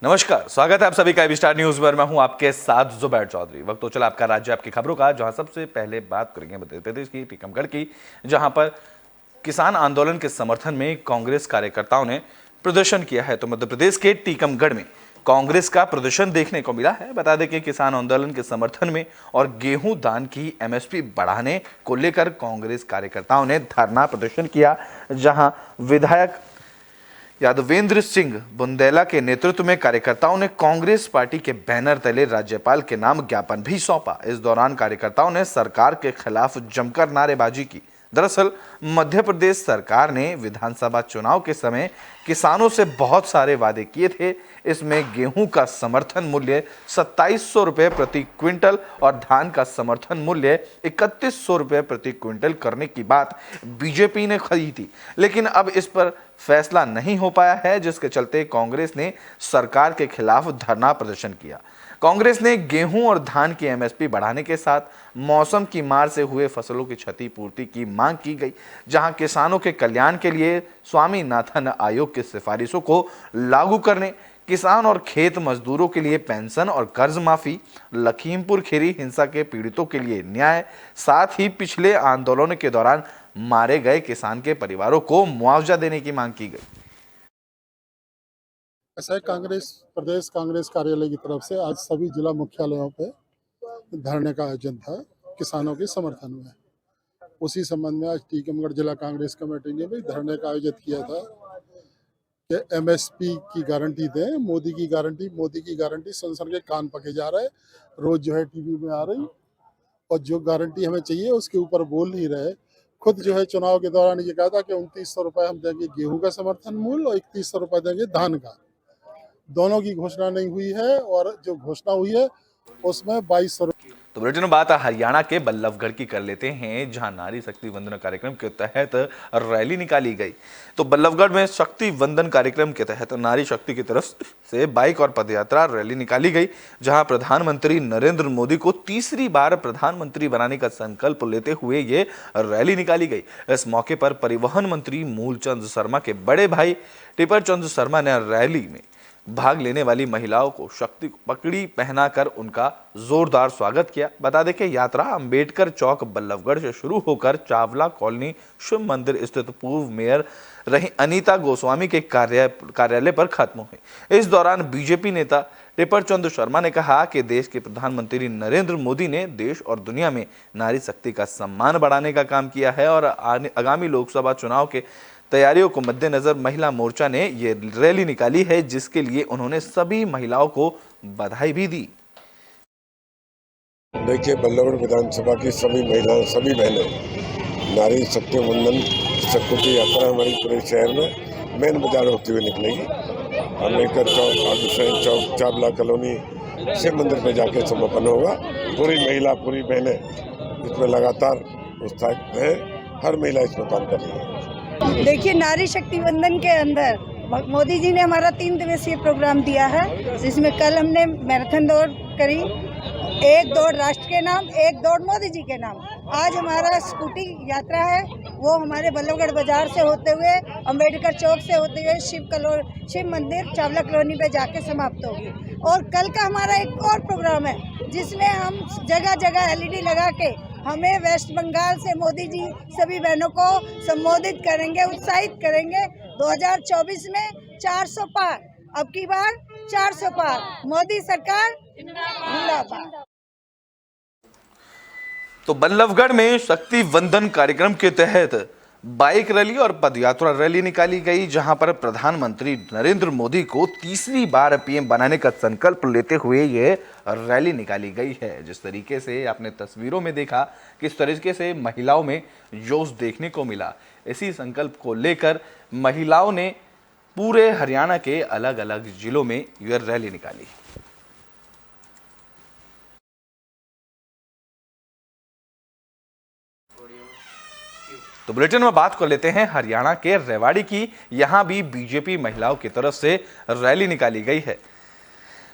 नमस्कार, स्वागत है आप सभी का एबी स्टार न्यूज पर। मैं हूं आपके साथ जुबैर चौधरी। वक्त तो चला आपका राज्य आपकी खबरों का, जहां सबसे पहले बात करेंगे मध्य प्रदेश की टीकमगढ़ की, जहां पर किसान आंदोलन के समर्थन में कांग्रेस कार्यकर्ताओं ने प्रदर्शन किया है। तो मध्य प्रदेश के टीकमगढ़ में कांग्रेस का प्रदर्शन देखने को मिला है। बता दें कि किसान आंदोलन के समर्थन में और गेहूं दान की एमएसपी बढ़ाने को लेकर कांग्रेस कार्यकर्ताओं ने धरना प्रदर्शन किया, जहां विधायक यादवेंद्र सिंह बुंदेला के नेतृत्व में कार्यकर्ताओं ने कांग्रेस पार्टी के बैनर तले राज्यपाल के नाम ज्ञापन भी सौंपा। इस दौरान कार्यकर्ताओं ने सरकार के खिलाफ जमकर नारेबाजी की। दरअसल मध्य प्रदेश सरकार ने विधानसभा चुनाव के समय किसानों से बहुत सारे वादे किए थे। इसमें गेहूं का समर्थन मूल्य 2700 रुपये प्रति क्विंटल और धान का समर्थन मूल्य 3100 रुपये प्रति क्विंटल करने की बात बीजेपी ने कही थी, लेकिन अब इस पर फैसला नहीं हो पाया है, जिसके चलते कांग्रेस ने सरकार के खिलाफ धरना प्रदर्शन किया। कांग्रेस ने गेहूं और धान की एमएसपी बढ़ाने के साथ मौसम की मार से हुए फसलों की क्षतिपूर्ति की मांग की गई, जहां किसानों के कल्याण के लिए स्वामीनाथन आयोग की सिफारिशों को लागू करने, किसान और खेत मजदूरों के लिए पेंशन और कर्ज माफी, लखीमपुर खीरी हिंसा के पीड़ितों के लिए न्याय, साथ ही पिछले आंदोलन के दौरान मारे गए किसान के परिवारों को मुआवजा देने की मांग की गई। ऐसा है, प्रदेश कांग्रेस कार्यालय की तरफ से आज सभी जिला मुख्यालयों पे धरने का आयोजन था किसानों के समर्थन में। उसी संबंध में आज टीकमगढ़ जिला कांग्रेस कमेटी ने भी धरने का आयोजन किया था कि एमएसपी की गारंटी दें। मोदी की गारंटी सुन सुन के कान पके जा रहे। रोज जो है टीवी में आ रही और जो गारंटी हमें चाहिए उसके ऊपर बोल नहीं रहे। खुद जो है चुनाव के दौरान ये कहा था कि 2900 रुपये हम देंगे गेहूं का समर्थन मूल्य और 3100 रुपये देंगे धान का। दोनों की घोषणा नहीं हुई है और जो घोषणा हुई है उसमें 2200। तो बुलेटिन में बात हरियाणा के बल्लभगढ़ की कर लेते हैं, जहां नारी शक्ति वंदन कार्यक्रम के तहत रैली निकाली गई। तो बल्लभगढ़ में शक्ति वंदन कार्यक्रम के तहत नारी शक्ति की तरफ से बाइक और पदयात्रा रैली निकाली गई, जहां प्रधानमंत्री नरेंद्र मोदी को तीसरी बार प्रधानमंत्री बनाने का संकल्प लेते हुए ये रैली निकाली गई। इस मौके पर परिवहन मंत्री मूलचंद शर्मा के बड़े भाई टिपर चंद शर्मा ने रैली में भाग लेने वाली महिलाओं को शक्ति पगड़ी पहनाकर उनका जोरदार स्वागत किया। बता दें कि यात्रा अंबेडकर चौक बल्लभगढ़ से शुरू होकर चावला कॉलोनी शिव मंदिर स्थित पूर्व मेयर रही अनीता गोस्वामी के कार्यालय पर खत्म हुई। इस दौरान बीजेपी नेता टिपर चंद शर्मा ने कहा कि देश के प्रधानमंत्री नरेंद्र मोदी ने देश और दुनिया में नारी शक्ति का सम्मान बढ़ाने का काम किया है और आगामी लोकसभा चुनाव के तैयारियों को मद्देनजर महिला मोर्चा ने ये रैली निकाली है, जिसके लिए उन्होंने सभी महिलाओं को बधाई भी दी। देखिए, बल्लभगढ़ विधानसभा की सभी महिलाएं, सभी बहनें नारी शक्ति वंदन शक्ति यात्रा हमारी पूरे शहर में मेन बाजार होती हुई निकलेगी। अम्बेडकर चौक, आगुसैन चौक, चावला कॉलोनी शिव मंदिर में जाके समापन होगा। पूरी महिला, पूरी बहनें इसमें लगातार उत्साहित है। हर महिला इसमें काम कर रही है। देखिए, नारी शक्ति वंदन के अंदर मोदी जी ने हमारा 3 दिवसीय प्रोग्राम दिया है, जिसमें कल हमने मैराथन दौड़ करी, एक दौड़ राष्ट्र के नाम, एक दौड़ मोदी जी के नाम। आज हमारा स्कूटी यात्रा है, वो हमारे बल्लभगढ़ बाजार से होते हुए अम्बेडकर चौक से होते हुए शिव मंदिर चावला कॉलोनी पे जाके समाप्त होगी। और कल का हमारा एक और प्रोग्राम है, जिसमें हम जगह जगह एलईडी लगा के हमें वेस्ट बंगाल से मोदी जी सभी बहनों को संबोधित करेंगे, उत्साहित करेंगे। 2024 में 400 पार, अब की बार 400 पार, मोदी सरकार जिंदाबाद। तो बल्लभगढ़ में शक्ति वंदन कार्यक्रम के तहत बाइक रैली और पदयात्रा रैली निकाली गई, जहां पर प्रधानमंत्री नरेंद्र मोदी को तीसरी बार पीएम बनाने का संकल्प लेते हुए ये रैली निकाली गई है। जिस तरीके से आपने तस्वीरों में देखा, किस तरीके से महिलाओं में जोश देखने को मिला, इसी संकल्प को लेकर महिलाओं ने पूरे हरियाणा के अलग अलग जिलों में यह रैली निकाली। तो बुलेटिन में बात कर लेते हैं हरियाणा के रेवाड़ी की। यहां भी बीजेपी महिलाओं की तरफ से रैली निकाली गई है।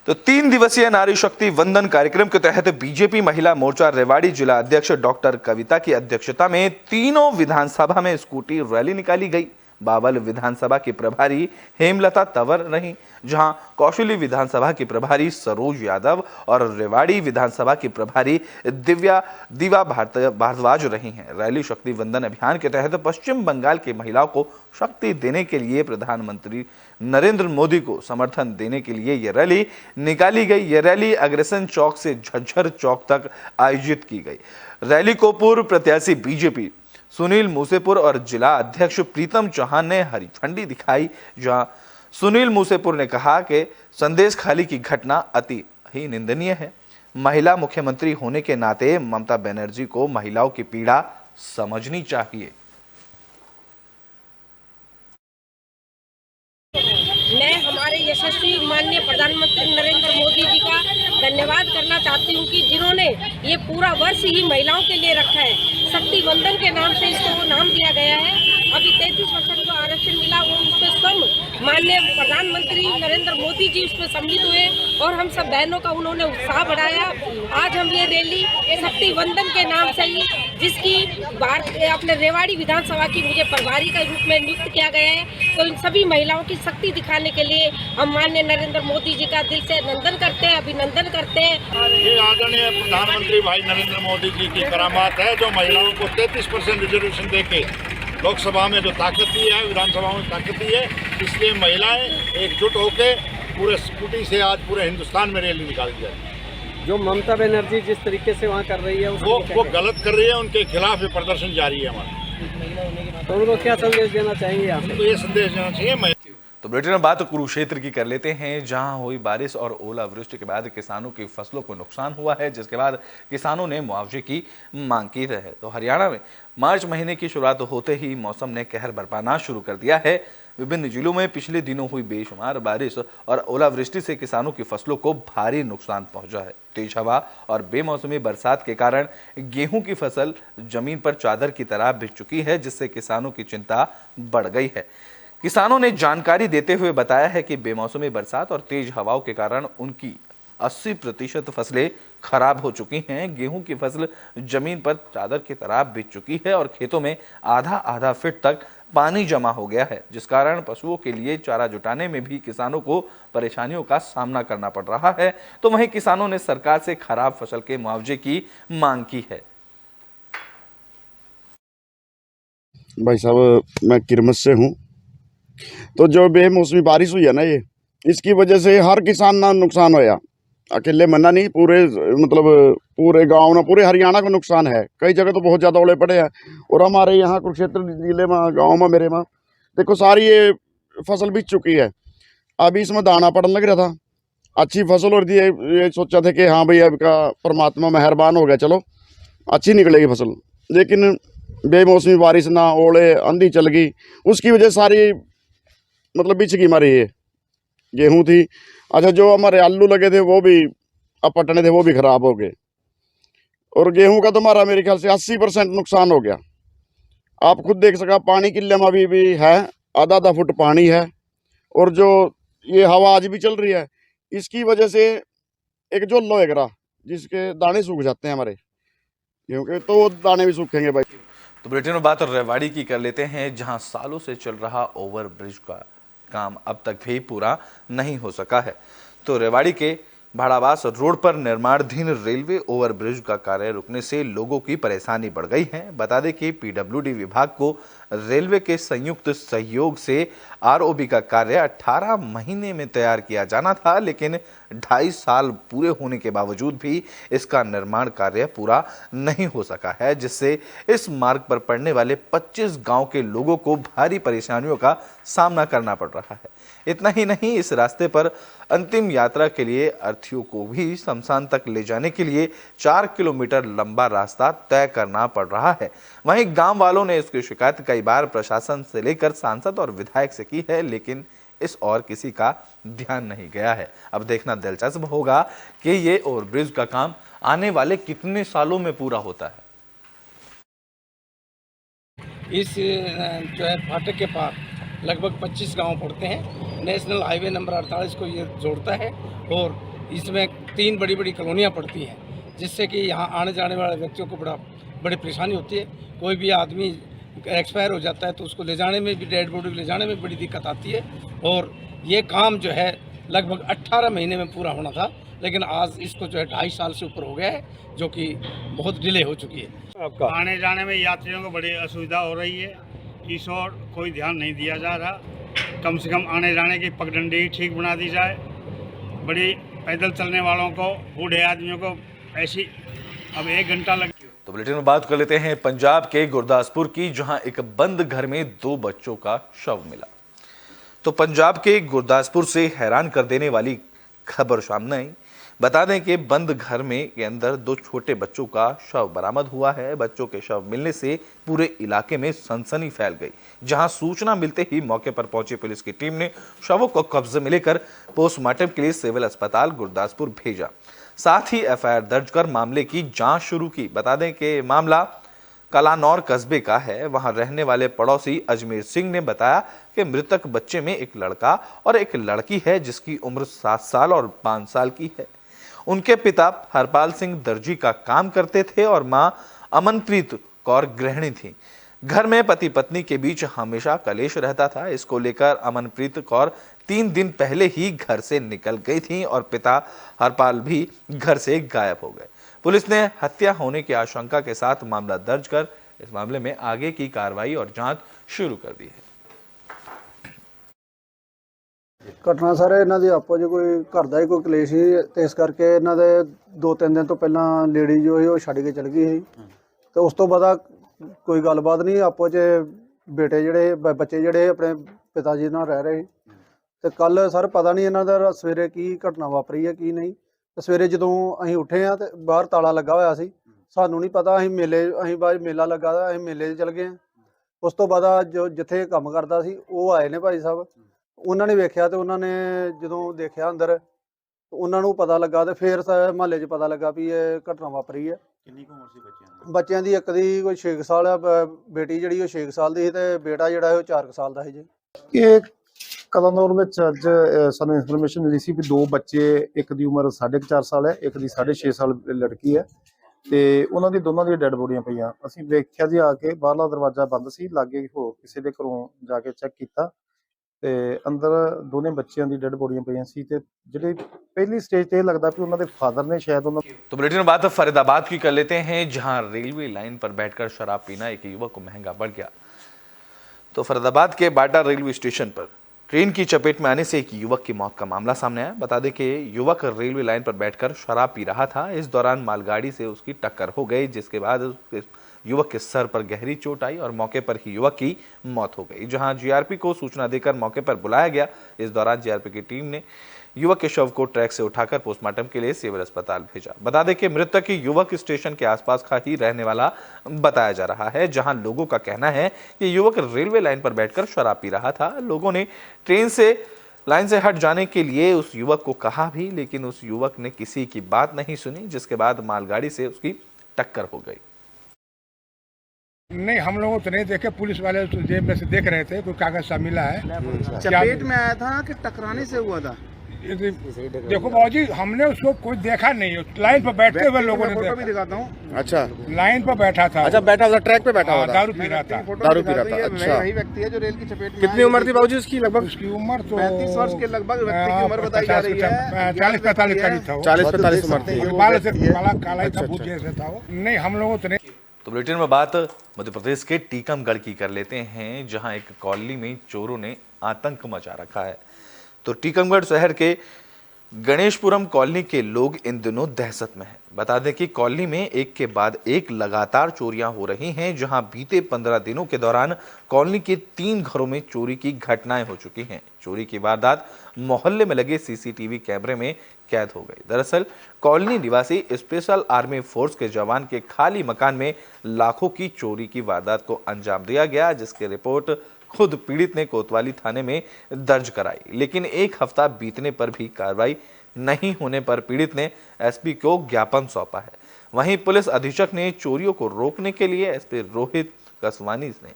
तो 3 दिवसीय नारी शक्ति वंदन कार्यक्रम के तहत बीजेपी महिला मोर्चा रेवाड़ी जिला अध्यक्ष डॉक्टर कविता की अध्यक्षता में तीनों विधानसभा में स्कूटी रैली निकाली गई। बावल विधानसभा की प्रभारी हेमलता तंवर रहीं, जहां कौशली विधानसभा की प्रभारी सरोज यादव और रेवाड़ी विधानसभा की प्रभारी दीवा भारद्वाज रही हैं। रैली शक्ति वंदन अभियान के तहत पश्चिम बंगाल की महिलाओं को शक्ति देने के लिए प्रधानमंत्री नरेंद्र मोदी को समर्थन देने के लिए यह रैली निकाली गई। यह रैली अग्रसेन चौक से झज्जर चौक तक आयोजित की गई। रैली को पूर्व प्रत्याशी बीजेपी सुनील मूसेपुर और जिला अध्यक्ष प्रीतम चौहान ने हरी झंडी दिखाई, जहां सुनील मूसेपुर ने कहा कि संदेश खाली की घटना अति ही निंदनीय है। महिला मुख्यमंत्री होने के नाते ममता बनर्जी को महिलाओं की पीड़ा समझनी चाहिए। मैं हमारे यशस्वी माननीय प्रधानमंत्री नरेंद्र मोदी जी का धन्यवाद करना चाहती हूँ कि जिन्होंने ये पूरा वर्ष ही महिलाओं के लिए रखा है। शक्ति वंदन के नाम से इसको नाम दिया गया है। अभी 33% को आरक्षण मिला, वो उसमें स्वयं माननीय प्रधानमंत्री नरेंद्र मोदी जी उसमें सम्मिलित हुए और हम सब बहनों का उन्होंने उत्साह बढ़ाया। आज हम ये रैली शक्ति वंदन के नाम से ही, जिसकी अपने रेवाड़ी विधानसभा की मुझे प्रभारी के रूप में नियुक्त किया गया है, तो इन सभी महिलाओं की शक्ति दिखाने के लिए हम माननीय नरेंद्र मोदी जी का दिल से नंदन करते हैं, अभिनंदन करते हैं। ये आदरणीय प्रधानमंत्री भाई नरेंद्र मोदी जी की करामात है, जो महिलाओं को 33% रिजर्वेशन देके लोकसभा में जो ताकत दी है, विधानसभा में ताकत दी है, इसलिए महिलाएं एकजुट होकर पूरे स्कूटी से आज पूरे हिंदुस्तान में रैली निकाल दिया। जो ममता बनर्जी जिस तरीके से वहाँ कर रही है वो गलत कर रही है, उनके खिलाफ ये प्रदर्शन जारी है हमारा। तो उनको क्या संदेश देना चाहेंगे आप? तो ये संदेश देना चाहिए। तो बुलेटिन में बात कुरुक्षेत्र की कर लेते हैं, जहां हुई बारिश और ओलावृष्टि के बाद किसानों की फसलों को नुकसान हुआ है, जिसके बाद किसानों ने मुआवजे की मांग की है। तो हरियाणा में मार्च महीने की शुरुआत होते ही मौसम ने कहर बरपाना शुरू कर दिया है। विभिन्न जिलों में पिछले दिनों हुई बेशुमार बारिश और ओलावृष्टि से किसानों की फसलों को भारी नुकसान पहुंचा है। तेज हवा और बेमौसमी बरसात के कारण गेहूं की फसल जमीन पर चादर की तरह बिछ चुकी है, जिससे किसानों की चिंता बढ़ गई है। किसानों ने जानकारी देते हुए बताया है कि बेमौसमी बरसात और तेज हवाओं के कारण उनकी 80% फसलें खराब हो चुकी हैं। गेहूं की फसल जमीन पर चादर की तरह बिछ चुकी है और खेतों में आधा फीट तक पानी जमा हो गया है, जिस कारण पशुओं के लिए चारा जुटाने में भी किसानों को परेशानियों का सामना करना पड़ रहा है। तो वहीं किसानों ने सरकार से खराब फसल के मुआवजे की मांग की है। भाई साहब, मैं किरमस से हूँ। तो जो बेमौसमी बारिश हुई है ना, ये इसकी वजह से हर किसान ना नुकसान होया। अकेले मना नहीं, पूरे गांव ना पूरे हरियाणा को नुकसान है। कई जगह तो बहुत ज़्यादा ओले पड़े हैं। और हमारे यहाँ कुरुक्षेत्र जिले में गांव में मेरे में देखो सारी ये फसल बीत चुकी है। अभी इसमें दाना पड़ने लग रहा था, अच्छी फसल और ये सोचा था कि हाँ भाई अब का परमात्मा मेहरबान हो गया, चलो अच्छी निकलेगी फसल। लेकिन बेमौसमी बारिश ना, ओले आंधी चल गई, उसकी वजह सारी बिछ गई हमारी ये गेहूं थी। अच्छा, जो हमारे आलू लगे थे वो भी अपटने थे, वो भी खराब हो गए। और गेहूं का तो हमारा मेरे ख्याल से 80% नुकसान हो गया। आप खुद देख सका, पानी किले में अभी भी है, आधा फुट पानी है। और जो ये हवा आज भी चल रही है, इसकी वजह से एक जो लोहे गिरा, जिसके दाने सूख जाते हैं हमारे गेहूं के, तो वो दाने भी सूखेंगे भाई। तो बुलेटिन में बात रेवाड़ी की कर लेते हैं, जहां सालों से चल रहा ओवरब्रिज का काम अब तक भी पूरा नहीं हो सका है। तो रेवाड़ी के भाड़ावास रोड पर निर्माणाधीन रेलवे ओवरब्रिज का कार्य रुकने से लोगों की परेशानी बढ़ गई है। बता दें कि पीडब्ल्यूडी विभाग को रेलवे के संयुक्त सहयोग से आरओबी का कार्य 18 महीने में तैयार किया जाना था, लेकिन 2.5 साल पूरे होने के बावजूद भी इसका निर्माण कार्य पूरा नहीं हो सका है, जिससे इस मार्ग पर पड़ने वाले 25 गांव के लोगों को भारी परेशानियों का सामना करना पड़ रहा है। इतना ही नहीं, इस रास्ते पर अंतिम यात्रा के लिए अर्थीयों को भी शमशान तक ले जाने के लिए 4 किलोमीटर लंबा रास्ता तय करना पड़ रहा है। वहीं गांव वालों ने इसकी शिकायत कई बार प्रशासन से लेकर सांसद और विधायक से की है, लेकिन इस और किसी का ध्यान नहीं गया है। अब देखना दिलचस्प होगा कि ये ओवरब्रिज का काम आने वाले कितने सालों में पूरा होता है। इस जो है फाटक के पार लगभग 25 गांव पड़ते हैं। नेशनल हाईवे नंबर 48 को ये जोड़ता है और इसमें 3 बड़ी बड़ी कॉलोनियाँ पड़ती हैं, जिससे कि यहाँ आने जाने वाले व्यक्तियों को बड़ी परेशानी होती है। कोई भी आदमी एक्सपायर हो जाता है तो उसको ले जाने में भी, डेड बॉडी को ले जाने में बड़ी दिक्कत आती है। और ये काम जो है लगभग 18 महीने में पूरा होना था, लेकिन आज इसको जो है 2.5 साल से ऊपर हो गया है, जो कि बहुत डिले हो चुकी है। आने जाने में यात्रियों को बड़ी असुविधा हो रही है, इस ओर कोई ध्यान नहीं दिया जा रहा। कम से कम आने जाने की पगडंडी ठीक बना दी जाए। बड़ी पैदल चलने वालों को, बूढ़े आदमियों को ऐसी अब 1 घंटा लग। तो बुलेटिन में बात कर लेते हैं पंजाब के गुरदासपुर की, जहां एक बंद घर में 2 बच्चों का शव मिला। तो पंजाब के गुरदासपुर से हैरान कर देने वाली खबर सामने आई। बता दें कि बंद घर में के अंदर 2 छोटे बच्चों का शव बरामद हुआ है। बच्चों के शव मिलने से पूरे इलाके में सनसनी फैल गई, जहां सूचना मिलते ही मौके पर पहुंची पुलिस की टीम ने शवों को कब्जे में लेकर पोस्टमार्टम के लिए सिविल अस्पताल गुरदासपुर भेजा। साथ ही एफआईआर दर्ज कर मामले की जांच शुरू की। बता दें कि मामला कलानौर कस्बे का है। वहां रहने वाले पड़ोसी अजमेर सिंह ने बताया कि मृतक बच्चे में एक लड़का और एक लड़की है, जिसकी उम्र 7 साल और 5 साल की है। उनके पिता हरपाल सिंह दर्जी का काम करते थे और मां अमनप्रीत कौर गृहिणी थी। घर में पति पत्नी के बीच हमेशा कलेश रहता था। इसको लेकर अमनप्रीत कौर 3 दिन पहले ही घर से निकल गई थी और पिता हरपाल भी घर से गायब हो गए। पुलिस ने हत्या होने की आशंका के साथ मामला दर्ज कर इस मामले में आगे की कार्रवाई और जांच शुरू कर दी है। ਘਟਨਾ ਸਰ ਇਹਨਾਂ ਦੀ ਆਪੋ ਜੀ ਕੋਈ ਘਰ ਦਾ ਹੀ ਕੋਈ ਕਲੇਸ਼ ਸੀ, ਤੇ ਇਸ ਕਰਕੇ ਇਹਨਾਂ ਦੇ 2-3 ਦਿਨ ਤੋਂ ਪਹਿਲਾਂ ਲੇਡੀ ਜੋ ਸੀ ਉਹ ਛੱਡ ਕੇ ਚਲ ਗਈ ਸੀ, ਤੇ ਉਸ ਤੋਂ ਬਾਅਦ ਕੋਈ ਗੱਲਬਾਤ ਨਹੀਂ। ਆਪੋ 'ਚ ਬੇਟੇ ਜਿਹੜੇ ਬੱਚੇ ਜਿਹੜੇ ਆਪਣੇ ਪਿਤਾ ਜੀ ਨਾਲ ਰਹਿ ਰਹੇ, ਤੇ ਕੱਲ ਸਰ ਪਤਾ ਨਹੀਂ ਇਹਨਾਂ ਦਾ ਸਵੇਰੇ ਕੀ ਘਟਨਾ ਵਾਪਰੀ ਹੈ ਕੀ ਨਹੀਂ। ਤੇ ਸਵੇਰੇ ਜਦੋਂ ਅਸੀਂ ਉੱਠੇ ਆ ਤੇ ਬਾਹਰ ਤਾਲਾ ਲੱਗਾ ਹੋਇਆ ਸੀ, ਸਾਨੂੰ ਨਹੀਂ ਪਤਾ। ਅਸੀਂ ਬਾਅਦ ਮੇਲਾ ਲੱਗਾ ਤਾਂ ਅਸੀਂ ਮੇਲੇ 'ਚ ਚਲ ਗਏ। ਉਸ ਤੋਂ ਬਾਅਦ ਜੋ ਜਿੱਥੇ ਕੰਮ ਕਰਦਾ ਸੀ ਉਹ ਆਏ ਨੇ ਭਾਈ ਸਾਹਿਬ, ਉਹਨਾਂ ਨੇ ਵੇਖਿਆ ਤੇ ਉਹਨਾਂ ਨੇ ਜਦੋਂ ਦੇਖਿਆ ਅੰਦਰ ਉਹਨਾਂ ਨੂੰ ਪਤਾ ਲੱਗਾ, ਤੇ ਫਿਰ ਮਹੱਲੇ 'ਚ ਪਤਾ ਲੱਗਾ ਵੀ ਇਹ ਘਟਨਾ ਵਾਪਰੀ ਹੈ। ਕਿੰਨੀ ਕੁ ਉਮਰ ਸੀ ਬੱਚਿਆਂ ਦੀ? ਬੱਚਿਆਂ ਦੀ ਇੱਕ ਦੀ ਕੋਈ 6 ਸਾਲ ਆ, ਬੇਟੀ ਜਿਹੜੀ ਉਹ 6 ਸਾਲ ਦੀ ਸੀ, ਤੇ ਬੇਟਾ ਜਿਹੜਾ ਉਹ 4 ਸਾਲ ਦਾ ਸੀ ਜੀ। ਇਹ ਕਲਾਨੌਰ ਵਿੱਚ ਅੱਜ ਸਾਨੂੰ ਇਨਫੋਰਮੇਸ਼ਨ ਮਿਲੀ ਸੀ ਵੀ 2 ਬੱਚੇ, ਇੱਕ ਦੀ ਉਮਰ 4.5 ਸਾਲ ਹੈ, ਇੱਕ ਦੀ 6.5 ਸਾਲ ਲੜਕੀ ਹੈ, ਤੇ ਉਹਨਾਂ ਦੀ ਦੋਨਾਂ ਦੀਆਂ ਡੈੱਡ ਬੋਡੀਆਂ ਪਈਆਂ। ਅਸੀਂ ਵੇਖਿਆ ਜੀ ਆ ਕੇ, ਬਾਹਰਲਾ ਦਰਵਾਜ਼ਾ ਬੰਦ ਸੀ, ਲਾਗੇ ਹੋਰ ਕਿਸੇ ਦੇ ਘਰੋਂ ਜਾ ਕੇ ਚੈੱਕ ਕੀਤਾ ਤੇ ਅੰਦਰ ਦੋਨੇ ਬੱਚਿਆਂ ਦੀ ਡੈੱਡ ਬੋਡੀਆਂ ਪਈਆਂ ਸੀ। ਤੇ ਜਿਹੜੇ ਪਹਿਲੀ स्टेज ਤੇ ਇਹ ਲੱਗਦਾ ਵੀ ਉਹਨਾਂ ਦੇ ਫਾਦਰ ने शायद ਉਹਨਾਂ। तो बुलेटिन में बात फरीदाबाद की कर लेते हैं, जहां रेलवे लाइन पर बैठकर शराब पीना एक युवक को महंगा पड़ गया। तो फरीदाबाद के बाटा रेलवे स्टेशन पर ट्रेन की चपेट में आने से एक युवक की मौत का मामला सामने आया। बता दें कि युवक रेलवे लाइन पर बैठकर शराब पी रहा था। इस दौरान मालगाड़ी से उसकी टक्कर हो गई, जिसके बाद युवक के सर पर गहरी चोट आई और मौके पर ही युवक की मौत हो गई। जहां जीआरपी को सूचना देकर मौके पर बुलाया गया। इस दौरान जीआरपी की टीम ने युवक के शव को ट्रैक से उठाकर पोस्टमार्टम के लिए सिविल अस्पताल भेजा। बता दें कि मृतक की युवक स्टेशन के आसपास का ही रहने वाला बताया जा रहा है, जहां लोगों का कहना है कि युवक रेलवे लाइन पर बैठकर शराब पी रहा था। लोगों ने ट्रेन से लाइन से हट जाने के लिए उस युवक को कहा भी, लेकिन उस युवक ने किसी की बात नहीं सुनी, जिसके बाद मालगाड़ी से उसकी टक्कर हो गई। नहीं, हम लोगों तो नहीं देखे, पुलिस वाले तो जेब में से देख रहे थे, कोई कागज सा मिला है। चपेट में आया था कि टकराने से हुआ था? देखो बाबूजी, हमने उसको कोई देखा नहीं, लाइन पर बैठते हुए लोगों ने देखा। भी दिखाता हूँ। अच्छा, लाइन पर बैठा था। अच्छा बैठा था, ट्रैक पे बैठा हुआ था, दारू पी रहा था। दारू पी रहा था। अच्छा, वही व्यक्ति है जो रेल की चपेट में। कितनी उम्र थी बाबूजी उसकी? लगभग उसकी उम्र तो 35 वर्ष के लगभग व्यक्ति की उम्र बताई जा रही है। 40-45 करीब था। 40-45 उम्र थी। बाल से काला काला था, भूत जैसे था वो। नहीं, हम लोगों तो नहीं। तो बुलेटिन में बात मध्य प्रदेश के टीकमगढ़ की कर लेते हैं, जहां एक कॉलोनी में चोरों ने आतंक मचा रखा है। तो टीकमगढ़ शहर के गणेशपुरम कॉलोनी के लोग इन दिनों दहशत में हैं। बता दें कि कॉलोनी में एक के बाद एक लगातार चोरियां हो रही हैं, जहां बीते 15 दिनों के दौरान कॉलोनी के 3 घरों में चोरी की घटनाएं हो चुकी हैं। चोरी की वारदात मोहल्ले में लगे सीसीटीवी कैमरे में कैद हो गई। दरअसल कॉलोनी निवासी स्पेशल आर्मी फोर्स के जवान के खाली मकान में लाखों की चोरी की वारदात को अंजाम दिया गया, जिसकी रिपोर्ट खुद पीड़ित ने कोतवाली थाने में दर्ज कराई। लेकिन 1 हफ्ता बीतने पर भी कार्रवाई नहीं होने पर पीड़ित ने एसपी को ज्ञापन सौंपा है। वहीं पुलिस अधीक्षक ने चोरियों को रोकने के लिए एसपी रोहित कसवानी ने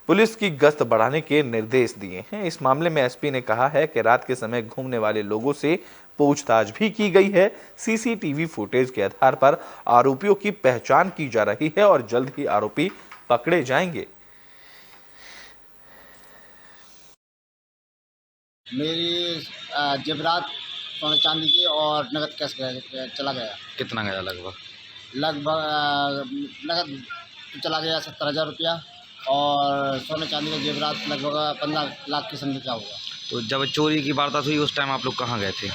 पुलिस की गश्त बढ़ाने के निर्देश दिए हैं। इस मामले में एसपी ने कहा है कि रात के समय घूमने वाले लोगों से पूछताछ भी की गई है। सीसीटीवी फुटेज के आधार पर आरोपियों की पहचान की जा रही है और जल्द ही आरोपी पकड़े जाएंगे। मेरी जेवरात सोने चांदी की और नगद कैश चला गया। कितना गया लगभग? नगद चला गया 70,000 रुपया और सोने चांदी का जेवरात लगभग 15 लाख के समझ का होगा। तो जब चोरी की वारदात हुई उस टाइम आप लोग कहाँ गए थे?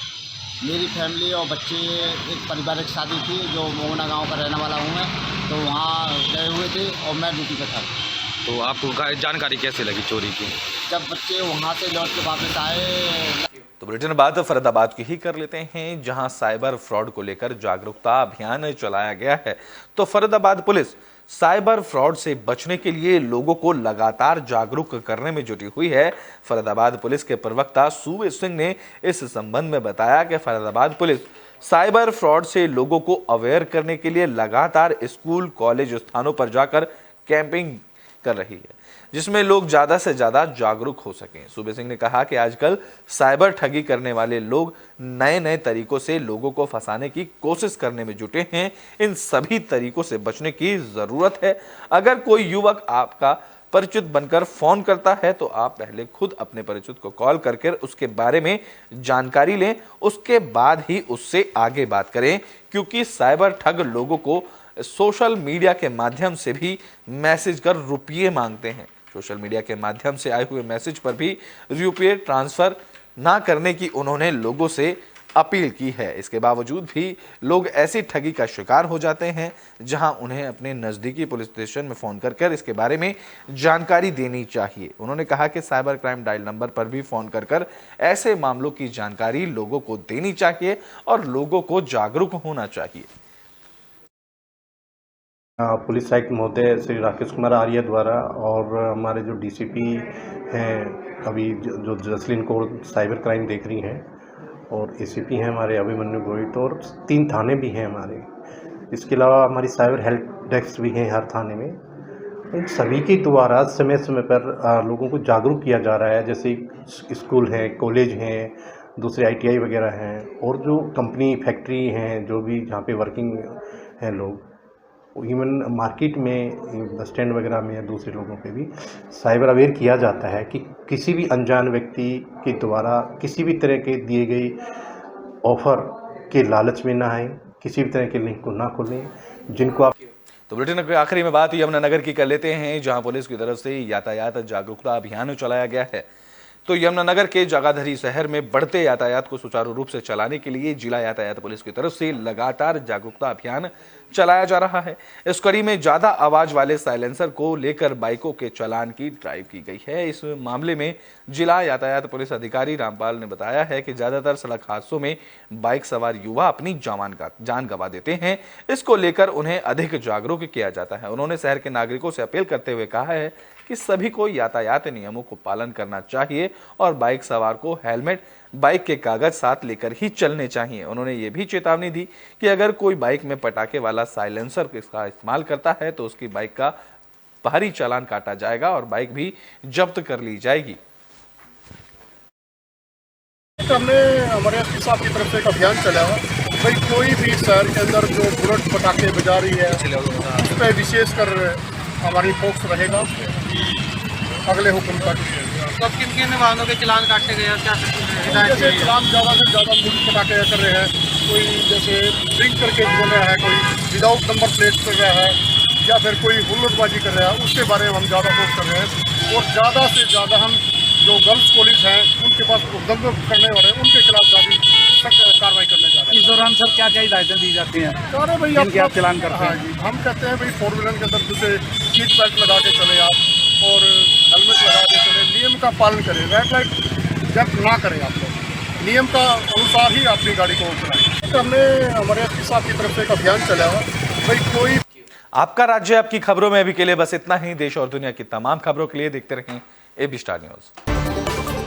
मेरी फैमिली और बच्चे, एक पारिवारिक शादी थी जो मोगना गांव का रहने वाला हूँ मैं, तो वहाँ गए हुए थे और मैं ड्यूटी पर था। तो आपको जानकारी कैसे लगी चोरी की? जब बच्चे वहाँ से लौट के वापस आए। तो बुलेटिन बात फरीदाबाद की ही कर लेते हैं, जहां साइबर फ्रॉड को लेकर जागरूकता अभियान चलाया गया है। तो फरीदाबाद पुलिस साइबर फ्रॉड से बचने के लिए लोगों को लगातार जागरूक करने में जुटी हुई है। फरीदाबाद पुलिस के प्रवक्ता सूबे सिंह ने इस संबंध में बताया कि फरीदाबाद पुलिस साइबर फ्रॉड से लोगों को अवेयर करने के लिए लगातार स्कूल कॉलेज स्थानों पर जाकर कैंपिंग कर रही है, जिसमें लोग ज्यादा से ज्यादा जागरूक हो सकें। सूबे सिंह ने कहा कि आजकल साइबर ठगी करने वाले लोग नए नए तरीकों से लोगों को फंसाने की कोशिश करने में जुटे हैं। इन सभी तरीकों से बचने की जरूरत है। अगर कोई युवक आपका परिचित बनकर फोन करता है तो आप पहले खुद अपने परिचित को कॉल करके उसके बारे में जानकारी लें, उसके बाद ही उससे आगे बात करें, क्योंकि साइबर ठग लोगों को सोशल मीडिया के माध्यम से भी मैसेज कर रुपये मांगते हैं। सोशल मीडिया के माध्यम से आए हुए मैसेज पर भी रुपये ट्रांसफर ना करने की उन्होंने लोगों से अपील की है। इसके बावजूद भी लोग ऐसी ठगी का शिकार हो जाते हैं, जहां उन्हें अपने नजदीकी पुलिस स्टेशन में फोन कर इसके बारे में जानकारी देनी चाहिए। उन्होंने कहा कि साइबर क्राइम डायल नंबर पर भी फोन कर ऐसे मामलों की जानकारी लोगों को देनी चाहिए और लोगों को जागरूक होना चाहिए। पुलिस आयुक्त महोदय श्री राकेश कुमार आर्य द्वारा और हमारे जो डीसीपी हैं अभी जो जसलीन कौर साइबर क्राइम देख रही हैं और एसीपी हैं हमारे अभिमन्यु गोहित, और 3 थाने भी हैं हमारे। इसके अलावा हमारी साइबर हेल्प डेस्क भी हैं हर थाने में। इन सभी के द्वारा समय समय पर लोगों को जागरूक किया जा रहा है। जैसे स्कूल हैं, कॉलेज हैं, दूसरे ITI वगैरह हैं, और जो कंपनी फैक्ट्री हैं, जो भी जहाँ पे वर्किंग हैं लोग, इवन मार्केट में, बस स्टैंड वगैरह में या दूसरे लोगों पे भी साइबर अवेयर किया जाता है कि किसी भी अनजान व्यक्ति के द्वारा किसी भी तरह के दिए गए ऑफर के लालच में ना आए, किसी भी तरह के लिंक को ना खोलें जिनको आप। तो बुलेटिन के आखिरी में बात यमुनानगर की कर लेते हैं, जहां पुलिस की तरफ से यातायात जागरूकता अभियान चलाया गया है। तो यमुनानगर के जगाधरी शहर में बढ़ते यातायात को सुचारू रूप से चलाने के लिए जिला यातायात पुलिस की तरफ से लगातार जागरूकता अभियान चलाया जा रहा है। इस कड़ी में ज्यादा आवाज वाले साइलेंसर को लेकर बाइकों के चालान की ड्राइव की गई है। इस मामले में जिला यातायात पुलिस अधिकारी रामपाल ने बताया है कि ज्यादातर सड़क हादसों में बाइक सवार युवा अपनी जान गंवा देते हैं। इसको लेकर उन्हें अधिक जागरूक किया जाता है। उन्होंने शहर के नागरिकों से अपील करते हुए कहा है कि सभी को यातायात नियमों को पालन करना चाहिए और बाइक सवार को हेलमेट, बाइक के कागज साथ लेकर ही चलने चाहिए। उन्होंने ये भी चेतावनी दी कि अगर कोई बाइक में पटाखे वाला साइलेंसर का इस्तेमाल करता है तो उसकी बाइक का भारी चालान काटा जाएगा और बाइक भी जब्त कर ली जाएगी। हमने हमारे एसपी साहब की तरफ से एक अभियान चलाया भाई, कोई भी शहर के अंदर जो बुलेट पटाखे बजा रही है उस पर विशेषकर हमारी फोकस रहेगा अगले हुक्म तक। तो किन किन वाहनों के चालान काटे गए हैं, क्या जैसे चालान ज़्यादा से ज़्यादा पटाखे कर रहे हैं, कोई जैसे ड्रिंक करके बोल रहा है, कोई विदाउट नंबर प्लेट कर रहा है, या फिर कोई हुल्लड़बाजी कर रहा है, उसके बारे में हम ज़्यादा फोकस कर रहे हैं। और ज़्यादा से ज़्यादा हम जो गर्ल्स कॉलेज हैं उनके पास दंगल करने वाले हैं उनके खिलाफ ज़्यादा सख्त कार्रवाई करने जा रहे हैं। इस दौरान सर क्या क्या हिदायतें दी जाती हैं? अरे भाई आप चालान करते हैं? हाँ जी, हम कहते हैं भाई 4 व्हीलर के अंदर जैसे सीट बेल्ट लगा के चले आप और हेलमेट लगा के चले, नियम का पालन करें, रेड लाइट जंप ना करें, आप लोग नियम का अनुसार ही अपनी गाड़ी को चलाएं। तो हमने हमारे एसपी साहब की तरफ से एक अभियान चलाया भाई, कोई आपका राज्य आपकी खबरों में अभी के लिए बस इतना ही। देश और दुनिया की तमाम खबरों के लिए देखते रहें AB स्टार न्यूज।